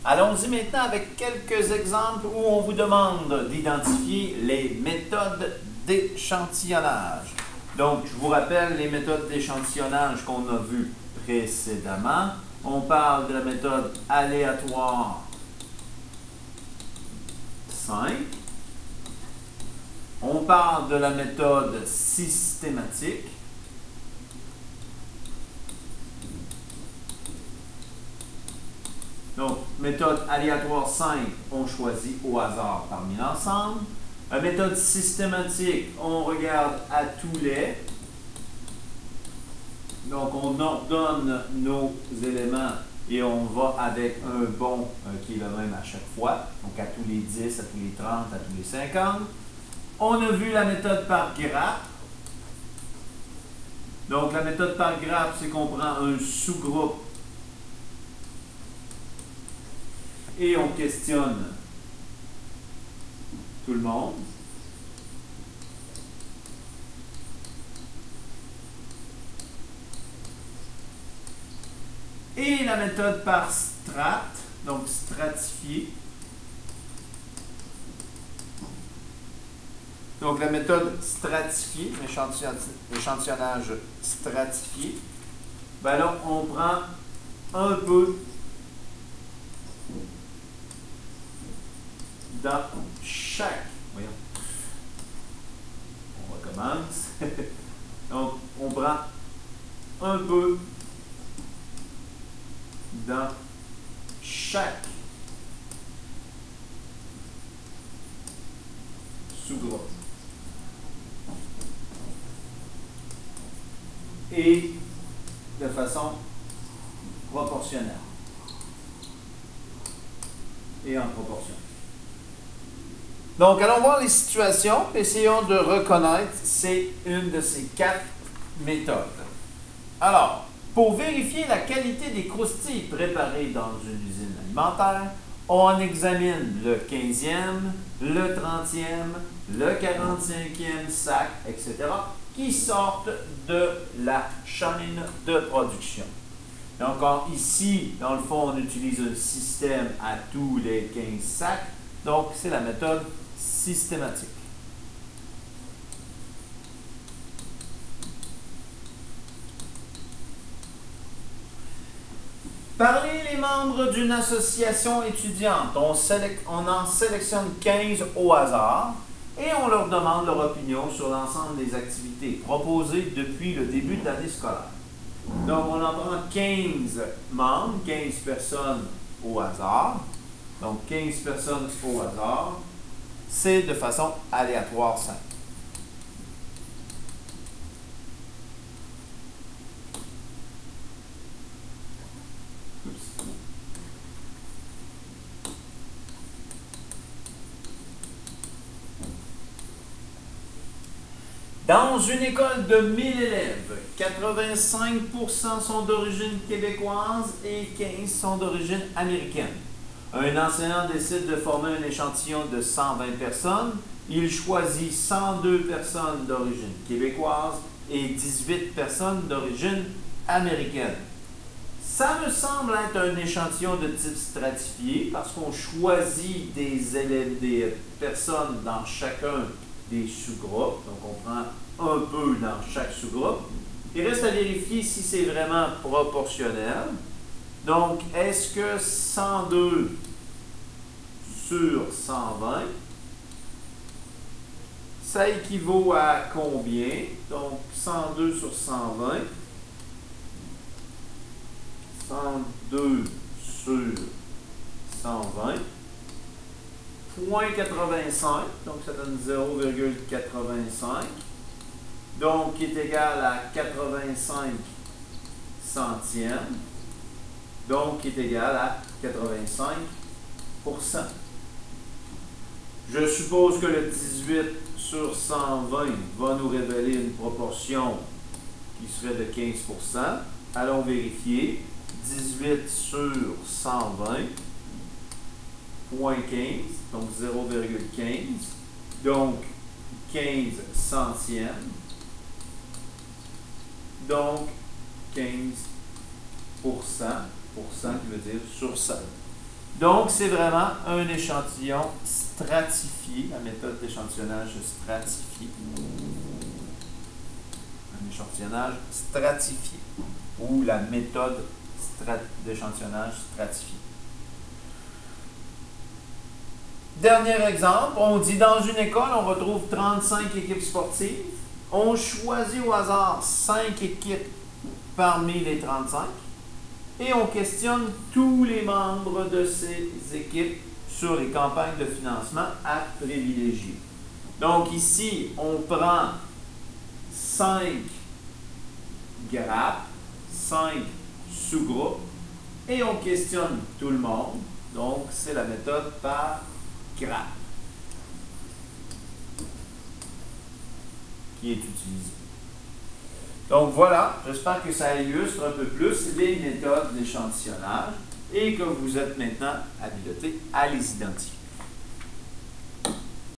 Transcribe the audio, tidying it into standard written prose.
Allons-y maintenant avec quelques exemples où on vous demande d'identifier les méthodes d'échantillonnage. Donc, je vous rappelle les méthodes d'échantillonnage qu'on a vues précédemment. On parle de la méthode aléatoire 5. On parle de la méthode systématique. Donc, méthode aléatoire 5, on choisit au hasard parmi l'ensemble. La méthode systématique, on regarde à tous les. Donc, on ordonne nos éléments et on va avec un bon qui est le même à chaque fois. Donc, à tous les 10, à tous les 30, à tous les 50. On a vu la méthode par grappe. Donc, la méthode par grappe, c'est qu'on prend un sous-groupe et on questionne tout le monde. Et la méthode par strate, donc stratifier. Donc la méthode stratifiée, l'échantillonnage stratifié, ben là, on prend un peu dans chaque. Voyons. On recommence. Donc, on prend un peu dans chaque sous-groupe. Et de façon proportionnelle. Et en proportion. Donc, allons voir les situations. Essayons de reconnaître une de ces 4 méthodes. Alors, pour vérifier la qualité des croustilles préparées dans une usine alimentaire, on examine le 15e, le 30e, le 45e sac, etc., qui sortent de la chaîne de production. Donc, ici, dans le fond, on utilise un système à tous les 15 sacs. Donc, c'est la méthode systématique. Parmi les membres d'une association étudiante, on en sélectionne 15 au hasard et on leur demande leur opinion sur l'ensemble des activités proposées depuis le début de l'année scolaire. Donc, on en prend 15 membres, 15 personnes au hasard. Donc, 15 personnes au hasard. C'est de façon aléatoire simple. Dans une école de 1000 élèves, 85% sont d'origine québécoise et 15 sont d'origine américaine. Un enseignant décide de former un échantillon de 120 personnes. Il choisit 102 personnes d'origine québécoise et 18 personnes d'origine américaine. Ça me semble être un échantillon de type stratifié parce qu'on choisit des personnes dans chacun des sous-groupes. Donc, on prend un peu dans chaque sous-groupe. Il reste à vérifier si c'est vraiment proportionnel. Donc, est-ce que 102 sur 120, ça équivaut à combien? Donc, 102 sur 120. 102 sur 120. 0,85, donc ça donne 0,85. Donc, qui est égal à 85 centièmes. Donc, qui est égal à 85%. Je suppose que le 18 sur 120 va nous révéler une proportion qui serait de 15%. Allons vérifier. 18 sur 120, 0,15, donc 0,15. Donc, 15 centièmes. Donc, 15%, qui veut dire sur 100. Donc, c'est vraiment un échantillon stratifié, la méthode d'échantillonnage stratifié. Un échantillonnage stratifié, ou la méthode d'échantillonnage stratifié. Dernier exemple, on dit dans une école, on retrouve 35 équipes sportives. On choisit au hasard 5 équipes parmi les 35 et on questionne tous les membres de ces équipes sur les campagnes de financement à privilégier. Donc ici, on prend 5 grappes, 5 sous-groupes et on questionne tout le monde. Donc, c'est la méthode par grappe qui est utilisée. Donc voilà, j'espère que ça illustre un peu plus les méthodes d'échantillonnage et que vous êtes maintenant habilité à les identifier.